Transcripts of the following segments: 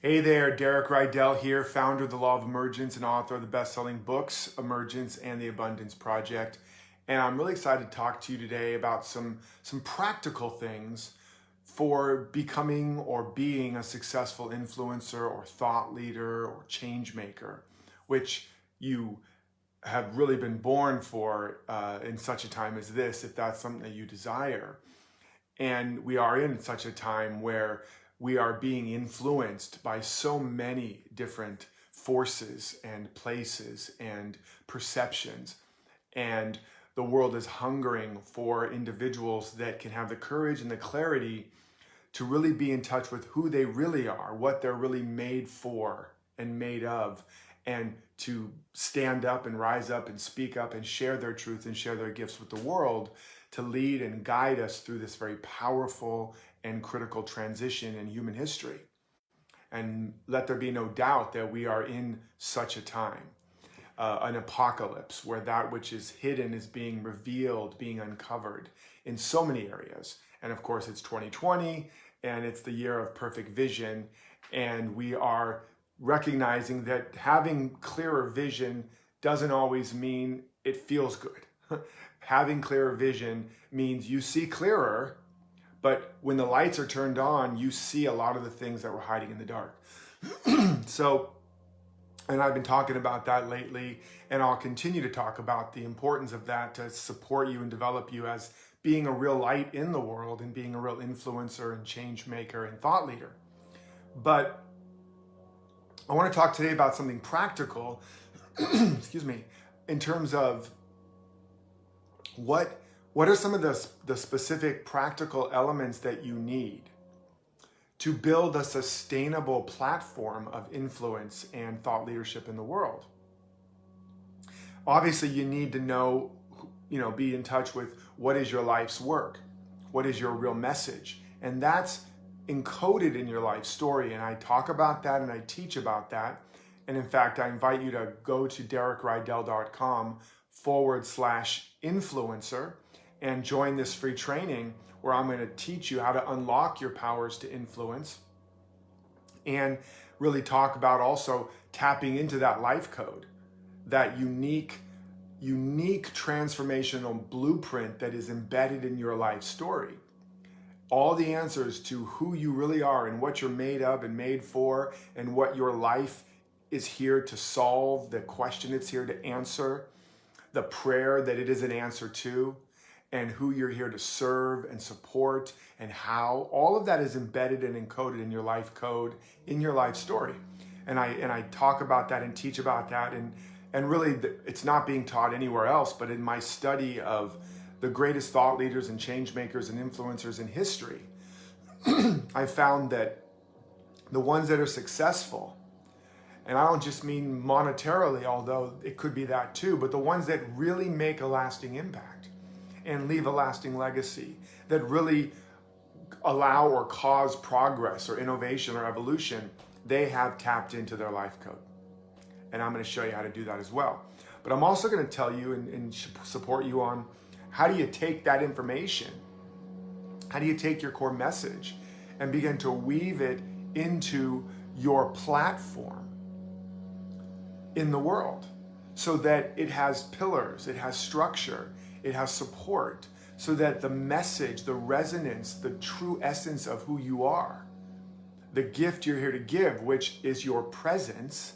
Hey there, Derek Rydall here, founder of the Law of Emergence and author of the best-selling books, Emergence and the Abundance Project. And I'm really excited to talk to you today about some practical things for becoming or being a successful influencer or thought leader or change maker, which you have really been born for in such a time as this, if that's something that you desire. And we are in such a time where we are being influenced by so many different forces and places and perceptions. And the world is hungering for individuals that can have the courage and the clarity to really be in touch with who they really are, what they're really made for and made of, and to stand up and rise up and speak up and share their truth and share their gifts with the world to lead and guide us through this very powerful and critical transition in human history. And let there be no doubt that we are in such a time, an apocalypse where that which is hidden is being revealed, being uncovered in so many areas. And of course, it's 2020 and it's the year of perfect vision. And we are recognizing that having clearer vision doesn't always mean it feels good. Having clearer vision means you see clearer, but when the lights are turned on, you see a lot of the things that were hiding in the dark. And I've been talking about that lately, and I'll continue to talk about the importance of that to support you and develop you as being a real light in the world and being a real influencer and change maker and thought leader. But I want to talk today about something practical, excuse me, in terms of what are some of the specific practical elements that you need to build a sustainable platform of influence and thought leadership in the world? Obviously, you need to know, be in touch with what is your life's work, what is your real message, and that's encoded in your life story. And I talk about that and I teach about that. And in fact, I invite you to go to derekrydall.com/influencer and join this free training where I'm going to teach you how to unlock your powers to influence and really talk about also tapping into that life code, that unique transformational blueprint that is embedded in your life story. All the answers to who you really are and what you're made of and made for and what your life is here to solve, the question it's here to answer, the prayer that it is an answer to, and who you're here to serve and support and how. All of that is embedded and encoded in your life code, in your life story. And I talk about that and teach about that. And really, it's not being taught anywhere else, but in my study of the greatest thought leaders and change makers and influencers in history, I found that the ones that are successful, and I don't just mean monetarily, although it could be that too, but the ones that really make a lasting impact and leave a lasting legacy, that really allow or cause progress or innovation or evolution, they have tapped into their life code. And I'm going to show you how to do that as well. But I'm also going to tell you and support you on how do you take that information, how do you take your core message and begin to weave it into your platform in the world so that it has pillars, it has structure, it has support, so that the message, the resonance, the true essence of who you are, the gift you're here to give, which is your presence,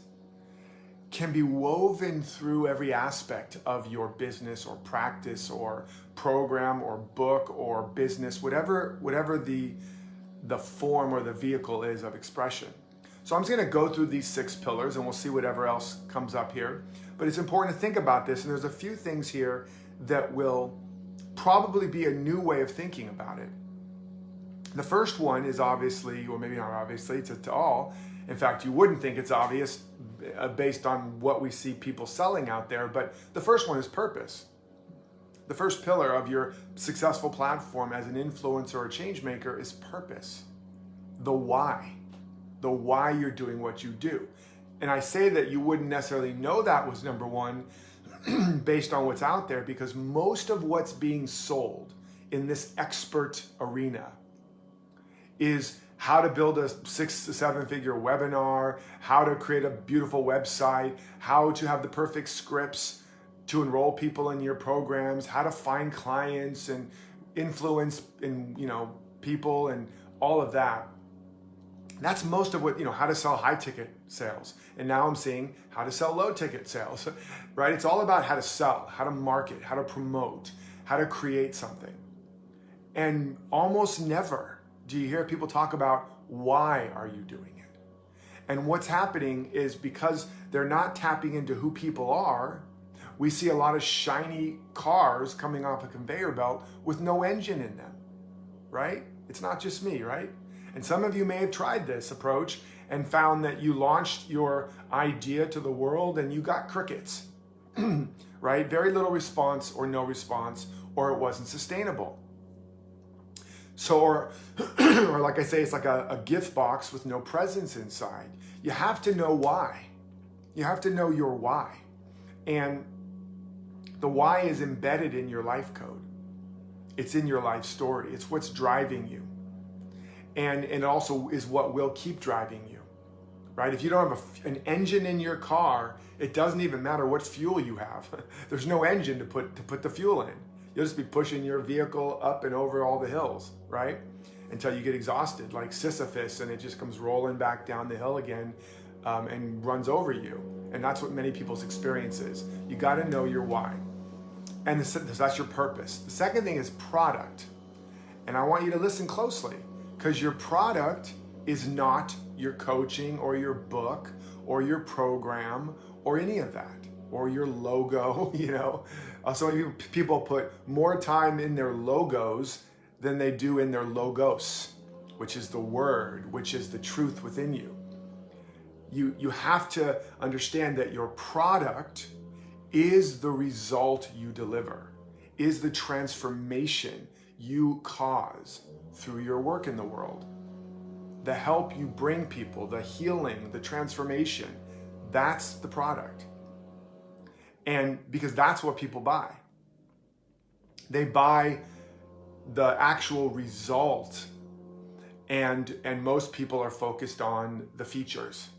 can be woven through every aspect of your business or practice or program or book or business, whatever the form or the vehicle is of expression. So I'm just going to go through these 6 pillars and we'll see whatever else comes up here. But it's important to think about this, and there's a few things here that will probably be a new way of thinking about it. The first one is obviously, or maybe not obviously, to all. In fact, you wouldn't think it's obvious based on what we see people selling out there, but the first one is purpose. The first pillar of your successful platform as an influencer or change maker is purpose. The why you're doing what you do. And I say that you wouldn't necessarily know that was number one based on what's out there, because most of what's being sold in this expert arena is how to build a 6 to 7 figure webinar, how to create a beautiful website, how to have the perfect scripts to enroll people in your programs, how to find clients and influence in, people and all of that. That's most of what, how to sell high ticket sales. And now I'm seeing how to sell low ticket sales, right? It's all about how to sell, how to market, how to promote, how to create something. And almost never do you hear people talk about why are you doing it? And what's happening is because they're not tapping into who people are, we see a lot of shiny cars coming off a conveyor belt with no engine in them, right? It's not just me, right? And some of you may have tried this approach and found that you launched your idea to the world and you got crickets, right? Very little response or no response, or it wasn't sustainable. So, or like I say, it's like a gift box with no presents inside. You have to know why. You have to know your why. And the why is embedded in your life code. It's in your life story. It's what's driving you. And it also is what will keep driving you, right? If you don't have an engine in your car, it doesn't even matter what fuel you have. There's no engine to put the fuel in. You'll just be pushing your vehicle up and over all the hills, right? Until you get exhausted, like Sisyphus, and it just comes rolling back down the hill again and runs over you. And that's what many people's experience is. You got to know your why. And that's your purpose. The second thing is product. And I want you to listen closely, because your product is not your coaching or your book or your program or any of that, or your logo, So many people put more time in their logos than they do in their logos, which is the word, which is the truth within you. You have to understand that your product is the result you deliver, is the transformation you cause through your work in the world. The help you bring people, the healing, the transformation, that's the product. And because that's what people buy. They buy the actual result, and most people are focused on the features,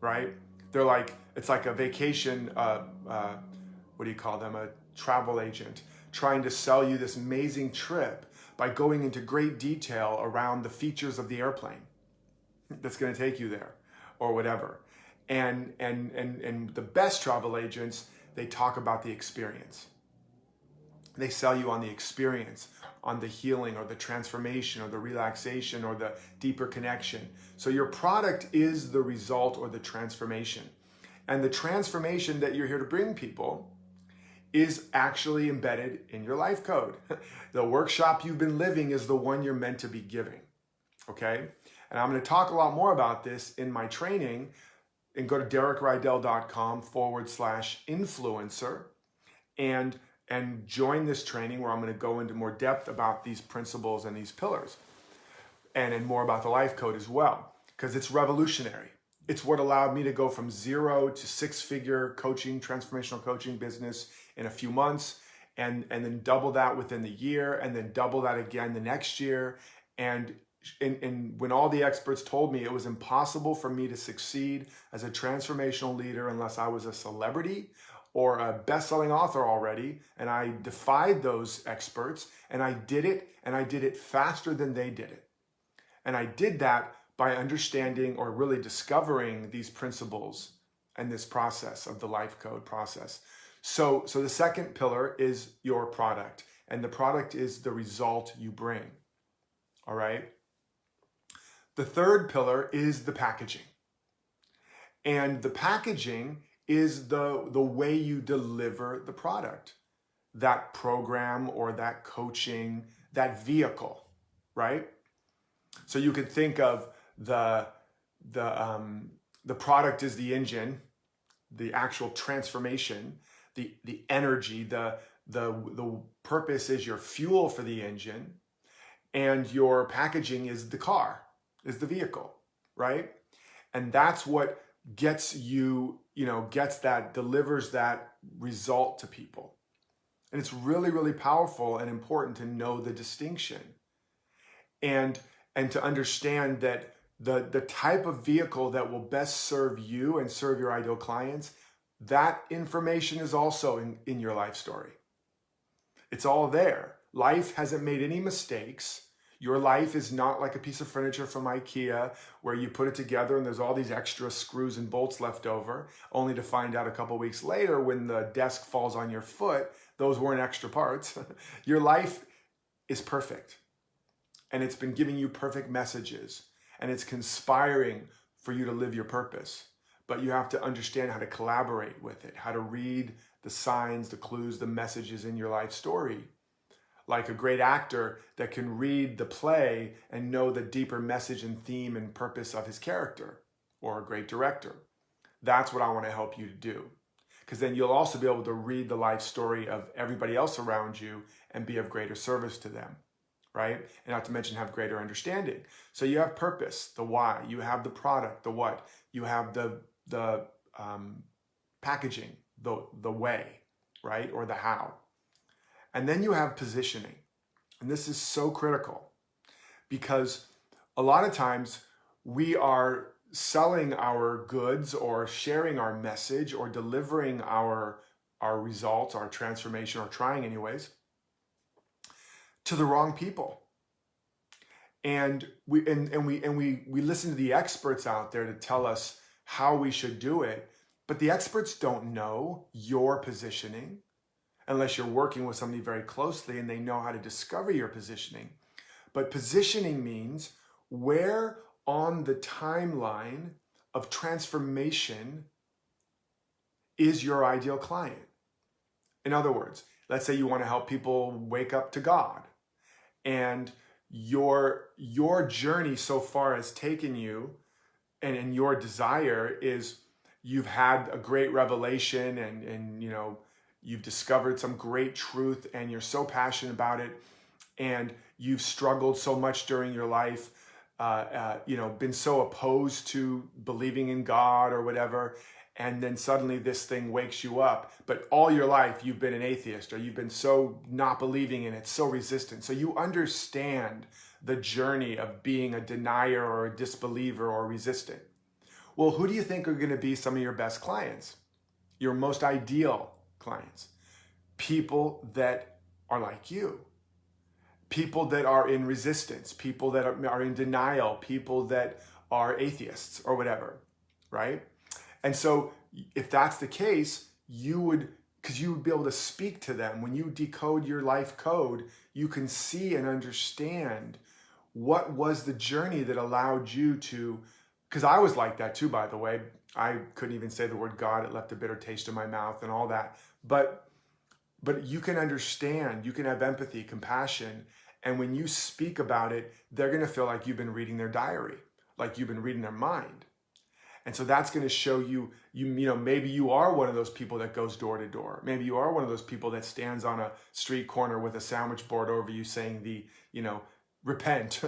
right? They're like, it's like a vacation, what do you call them? A travel agent trying to sell you this amazing trip by going into great detail around the features of the airplane that's going to take you there or whatever. And the best travel agents, they talk about the experience. They sell you on the experience, on the healing or the transformation or the relaxation or the deeper connection. So your product is the result or the transformation. And the transformation that you're here to bring people is actually embedded in your life code. The workshop you've been living is the one you're meant to be giving, okay? And I'm going to talk a lot more about this in my training, and go to DerekRydall.com/influencer and join this training where I'm going to go into more depth about these principles and these pillars, and more about the life code as well, because it's revolutionary. It's what allowed me to go from 0 to 6-figure coaching, transformational coaching business in a few months, and then double that within the year, and then double that again the next year. And when all the experts told me it was impossible for me to succeed as a transformational leader unless I was a celebrity or a best-selling author already, and I defied those experts, and I did it faster than they did it. And I did that by understanding or really discovering these principles and this process of the life code process. So the second pillar is your product, and the product is the result you bring. All right. The third pillar is the packaging. And the packaging is the way you deliver the product, that program or that coaching, that vehicle, right? So you could think of the product is the engine, the actual transformation, the energy, the purpose is your fuel for the engine, and your packaging is the car, is the vehicle, right? And that's what gets you, delivers that result to people. And it's really, really powerful and important to know the distinction. And and to understand that the type of vehicle that will best serve you and serve your ideal clients, that information is also in your life story. It's all there. Life hasn't made any mistakes. Your life is not like a piece of furniture from IKEA where you put it together and there's all these extra screws and bolts left over, only to find out a couple weeks later when the desk falls on your foot, those weren't extra parts. Your life is perfect, and it's been giving you perfect messages, and it's conspiring for you to live your purpose. But you have to understand how to collaborate with it, how to read the signs, the clues, the messages in your life story. Like a great actor that can read the play and know the deeper message and theme and purpose of his character, or a great director. That's what I want to help you to do. Because then you'll also be able to read the life story of everybody else around you and be of greater service to them, right? And not to mention have greater understanding. So you have purpose, the why. You have the product, the what. You have the packaging, the way, right? Or the how. And then you have positioning. And this is so critical because a lot of times we are selling our goods or sharing our message or delivering our results, our transformation, or trying anyways, to the wrong people. And we listen to the experts out there to tell us how we should do it, but the experts don't know your positioning unless you're working with somebody very closely and they know how to discover your positioning. But positioning means where on the timeline of transformation is your ideal client. In other words, let's say you want to help people wake up to God, and your journey so far has taken you, and your desire is you've had a great revelation and you know, you've discovered some great truth and you're so passionate about it, and you've struggled so much during your life, you know, been so opposed to believing in God or whatever, and then suddenly this thing wakes you up. But all your life you've been an atheist, or you've been so not believing in it, so resistant. So you understand the journey of being a denier or a disbeliever or resistant. Well, who do you think are going to be some of your best clients? Your most ideal clients? People that are like you. People that are in resistance, people that are in denial, people that are atheists or whatever, right? And so if that's the case, you would be able to speak to them. When you decode your life code, you can see and understand what was the journey that allowed you to, because I was like that too, by the way. I couldn't even say the word God. It left a bitter taste in my mouth and all that. But you can understand, you can have empathy, compassion, and when you speak about it, they're going to feel like you've been reading their diary, like you've been reading their mind. And so that's going to show you know, maybe you are one of those people that goes door to door. Maybe you are one of those people that stands on a street corner with a sandwich board over you saying you know, repent.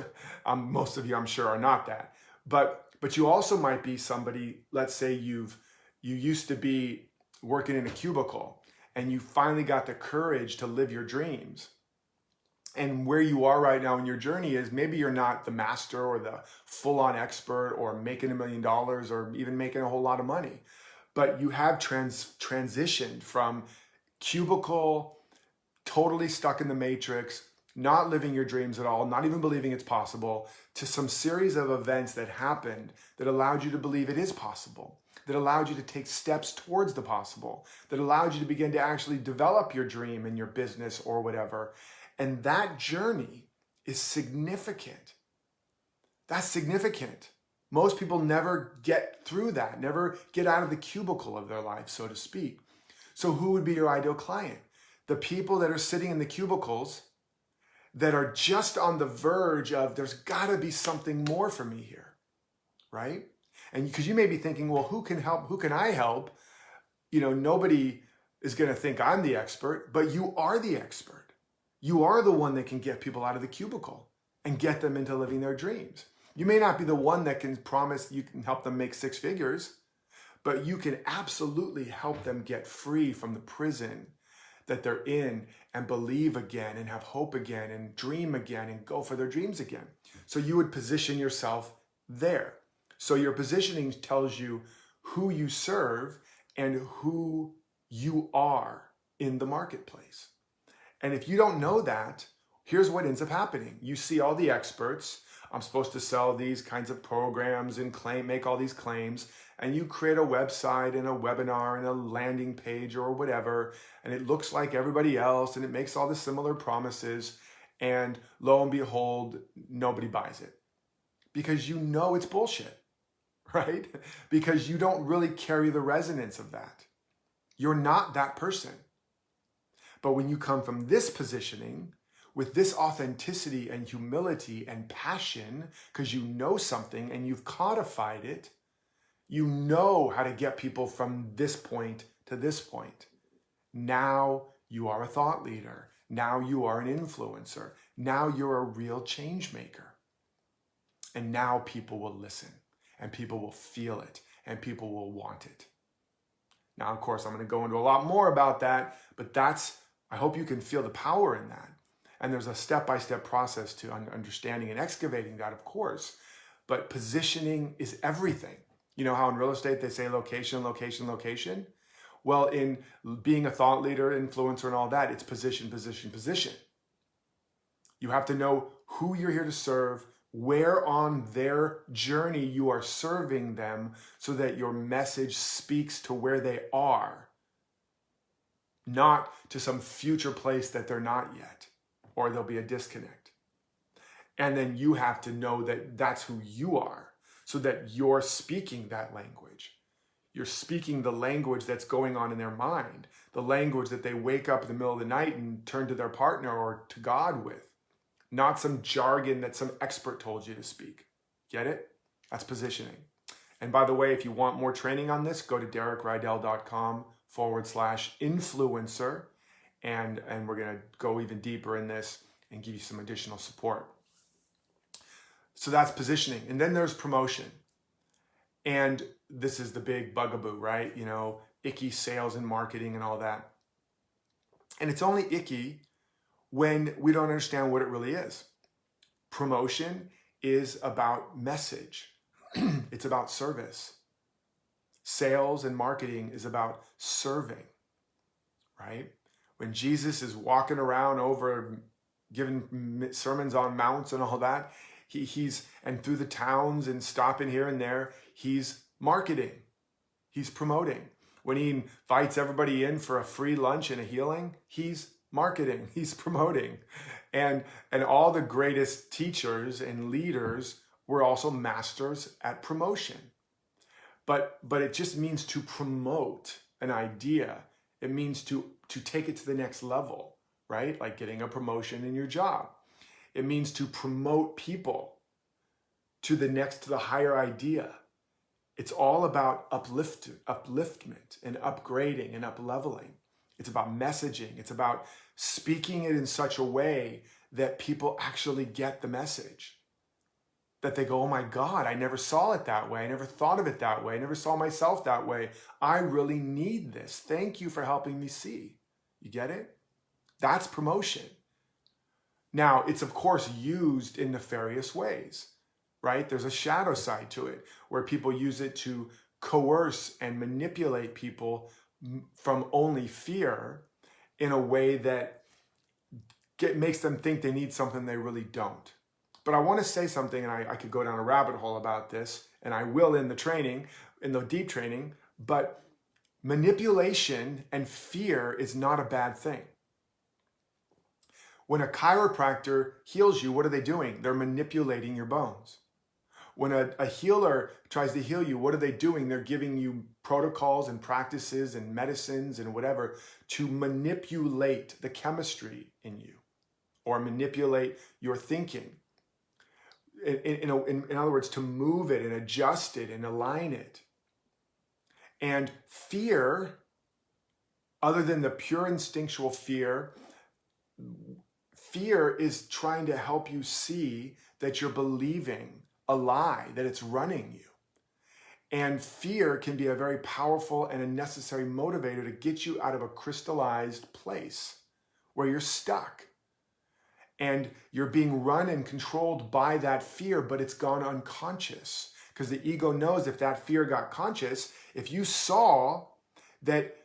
Most of you, I'm sure, are not that. But you also might be somebody, let's say you used to be working in a cubicle and you finally got the courage to live your dreams. And where you are right now in your journey is maybe you're not the master or the full-on expert or making $1 million or even making a whole lot of money, but you have transitioned from cubicle, totally stuck in the matrix, not living your dreams at all, not even believing it's possible, to some series of events that happened that allowed you to believe it is possible, that allowed you to take steps towards the possible, that allowed you to begin to actually develop your dream in your business or whatever. And that journey is significant. That's significant. Most people never get through that, never get out of the cubicle of their life, so to speak. So who would be your ideal client? The people that are sitting in the cubicles that are just on the verge of, there's got to be something more for me here, right? And because you may be thinking, well, who can help? Who can I help? You know, nobody is going to think I'm the expert, but you are the expert. You are the one that can get people out of the cubicle and get them into living their dreams. You may not be the one that can promise you can help them make 6 figures, but you can absolutely help them get free from the prison that they're in and believe again and have hope again and dream again and go for their dreams again. So you would position yourself there. So your positioning tells you who you serve and who you are in the marketplace. And if you don't know that, here's what ends up happening. You see all the experts. I'm supposed to sell these kinds of programs and make all these claims. And you create a website and a webinar and a landing page or whatever. And it looks like everybody else and it makes all the similar promises. And lo and behold, nobody buys it. Because you know it's bullshit, right? Because you don't really carry the resonance of that. You're not that person. But when you come from this positioning, with this authenticity and humility and passion, because you know something and you've codified it, you know how to get people from this point to this point. Now you are a thought leader. Now you are an influencer. Now you're a real change maker. And now people will listen and people will feel it and people will want it. Now, of course, I'm going to go into a lot more about that, but I hope you can feel the power in that. And there's a step-by-step process to understanding and excavating that, of course. But positioning is everything. You know how in real estate they say location, location, location? Well, in being a thought leader, influencer, and all that, it's position, position, position. You have to know who you're here to serve, where on their journey you are serving them so that your message speaks to where they are, not to some future place that they're not yet, or there'll be a disconnect. And then you have to know that that's who you are so that you're speaking that language. You're speaking the language that's going on in their mind, the language that they wake up in the middle of the night and turn to their partner or to God with, not some jargon that some expert told you to speak. Get it? That's positioning. And by the way, if you want more training on this, go to DerekRydall.com/influencer. And we're going to go even deeper in this and give you some additional support. So that's positioning. And then there's promotion. And this is the big bugaboo, right? You know, icky sales and marketing and all that. And it's only icky when we don't understand what it really is. Promotion is about message. It's about service. Sales and marketing is about serving, right? When Jesus is walking around over giving sermons on mounts and all that, and through the towns and stopping here and there, he's marketing, he's promoting. When he invites everybody in for a free lunch and a healing, he's marketing, he's promoting. And all the greatest teachers and leaders were also masters at promotion. But it just means to promote an idea. It means to take it to the next level, right? Like getting a promotion in your job. It means to promote people to the higher idea. It's all about upliftment and upgrading and up-leveling. It's about messaging. It's about speaking it in such a way that people actually get the message. That they go, oh my God, I never saw it that way. I never thought of it that way. I never saw myself that way. I really need this. Thank you for helping me see. You get it? That's promotion. Now, it's of course used in nefarious ways, right? There's a shadow side to it where people use it to coerce and manipulate people from only fear in a way that makes them think they need something they really don't. But I want to say something, and I could go down a rabbit hole about this, and I will in the deep training, but manipulation and fear is not a bad thing. When a chiropractor heals you, what are they doing? They're manipulating your bones. When a healer tries to heal you, what are they doing? They're giving you protocols and practices and medicines and whatever to manipulate the chemistry in you or manipulate your thinking. In other words, to move it and adjust it and align it. And fear, other than the pure instinctual fear is trying to help you see that you're believing a lie, that it's running you. And fear can be a very powerful and a necessary motivator to get you out of a crystallized place where you're stuck. And you're being run and controlled by that fear, but it's gone unconscious. Because the ego knows if that fear got conscious, if you saw that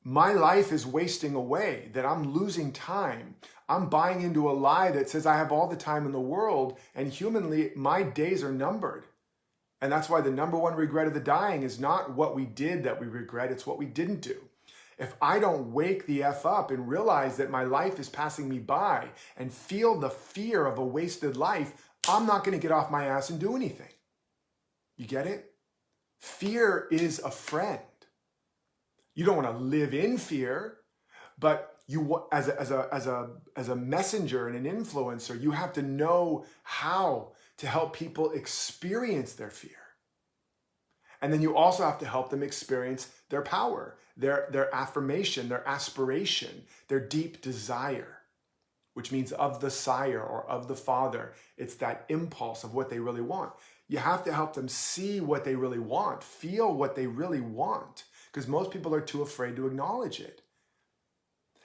my life is wasting away, that I'm losing time, I'm buying into a lie that says I have all the time in the world, and humanly, my days are numbered. And that's why the number one regret of the dying is not what we did that we regret, it's what we didn't do. If I don't wake the F up and realize that my life is passing me by and feel the fear of a wasted life, I'm not going to get off my ass and do anything. You get it? Fear is a friend. You don't want to live in fear, but you, as a messenger and an influencer, you have to know how to help people experience their fear. And then you also have to help them experience their power, their affirmation, their aspiration, their deep desire, which means of the sire or of the father. It's that impulse of what they really want. You have to help them see what they really want, feel what they really want, because most people are too afraid to acknowledge it.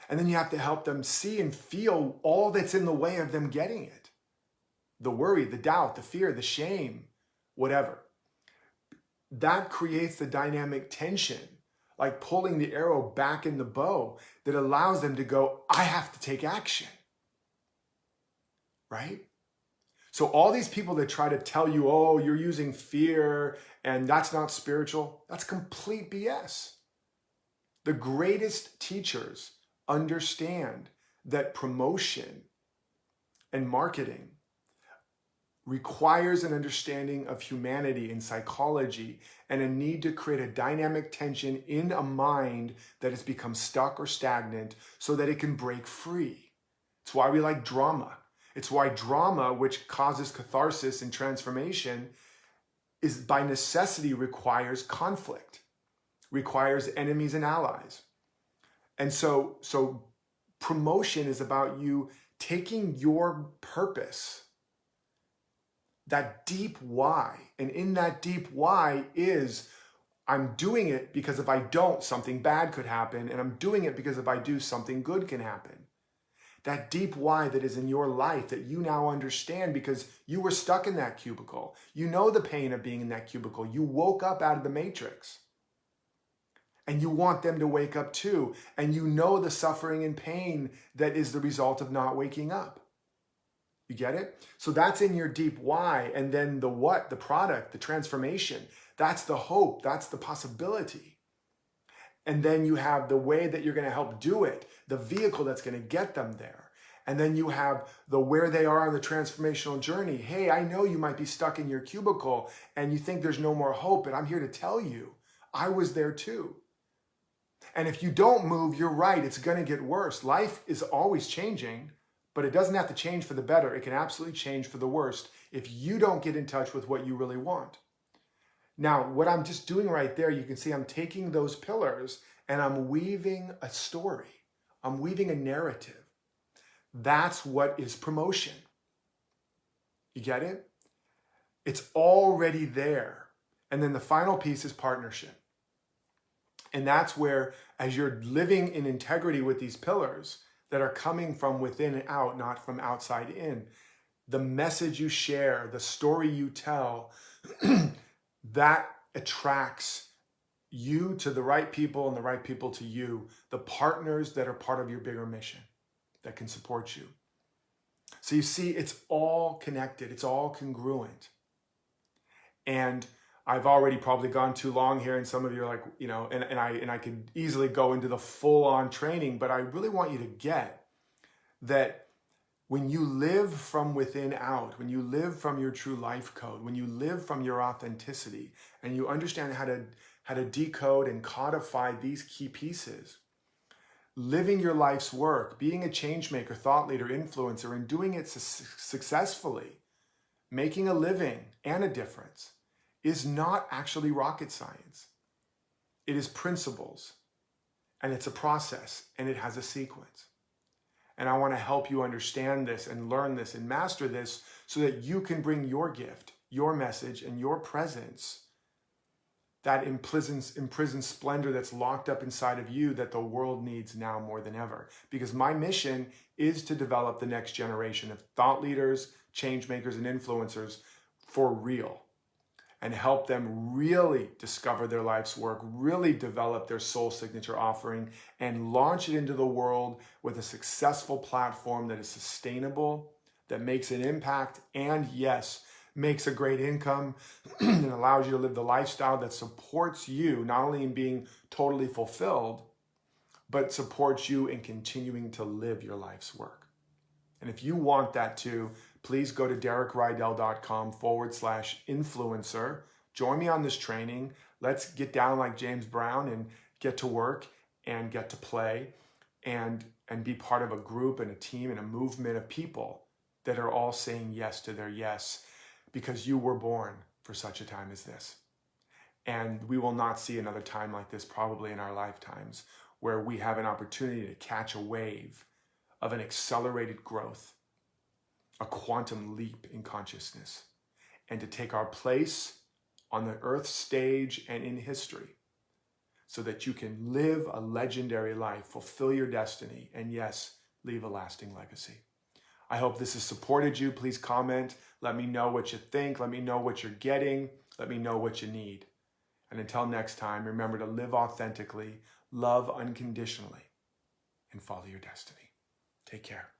And then you have to help them see and feel all that's in the way of them getting it. The worry, the doubt, the fear, the shame, whatever. That creates the dynamic tension, like pulling the arrow back in the bow, that allows them to go, I have to take action. Right? So all these people that try to tell you, oh, you're using fear and that's not spiritual, that's complete BS. The greatest teachers understand that promotion and marketing requires an understanding of humanity and psychology and a need to create a dynamic tension in a mind that has become stuck or stagnant so that it can break free. It's why we like drama. It's why drama, which causes catharsis and transformation, is by necessity requires conflict, requires enemies and allies. And so promotion is about you taking your purpose, that deep why. And in that deep why is, I'm doing it because if I don't, something bad could happen. And I'm doing it because if I do, something good can happen. That deep why that is in your life that you now understand because you were stuck in that cubicle. You know the pain of being in that cubicle. You woke up out of the matrix. And you want them to wake up too. And you know the suffering and pain that is the result of not waking up. You get it? So that's in your deep why. And then the what, the product, the transformation, that's the hope, that's the possibility. And then you have the way that you're going to help do it, the vehicle that's going to get them there. And then you have the where they are on the transformational journey. Hey, I know you might be stuck in your cubicle and you think there's no more hope, but I'm here to tell you, I was there too. And if you don't move, you're right, it's going to get worse. Life is always changing. But it doesn't have to change for the better. It can absolutely change for the worst if you don't get in touch with what you really want. Now, what I'm just doing right there, you can see I'm taking those pillars and I'm weaving a story. I'm weaving a narrative. That's what is promotion. You get it? It's already there. And then the final piece is partnership. And that's where, as you're living in integrity with these pillars, that are coming from within and out, not from outside in. The message you share, the story you tell, that attracts you to the right people and the right people to you, the partners that are part of your bigger mission that can support you. So you see, it's all connected. It's all congruent. And I've already probably gone too long here, and some of you are like, you know, and I could easily go into the full-on training, but I really want you to get that when you live from within out, when you live from your true life code, when you live from your authenticity, and you understand how to decode and codify these key pieces, living your life's work, being a change maker, thought leader, influencer, and doing it successfully, making a living and a difference, is not actually rocket science. It is principles, and it's a process, and it has a sequence. And I want to help you understand this and learn this and master this so that you can bring your gift, your message, and your presence that imprisoned splendor that's locked up inside of you that the world needs now more than ever. Because my mission is to develop the next generation of thought leaders, change makers, and influencers for real, and help them really discover their life's work, really develop their soul signature offering, and launch it into the world with a successful platform that is sustainable, that makes an impact, and yes, makes a great income and allows you to live the lifestyle that supports you, not only in being totally fulfilled, but supports you in continuing to live your life's work. And if you want that too, please go to DerekRydall.com/influencer. Join me on this training. Let's get down like James Brown and get to work and get to play and be part of a group and a team and a movement of people that are all saying yes to their yes, because you were born for such a time as this. And we will not see another time like this probably in our lifetimes, where we have an opportunity to catch a wave of an accelerated growth, a quantum leap in consciousness, and to take our place on the earth stage and in history so that you can live a legendary life, fulfill your destiny, and yes, leave a lasting legacy. I hope this has supported you. Please comment. Let me know what you think. Let me know what you're getting. Let me know what you need. And until next time, remember to live authentically, love unconditionally, and follow your destiny. Take care.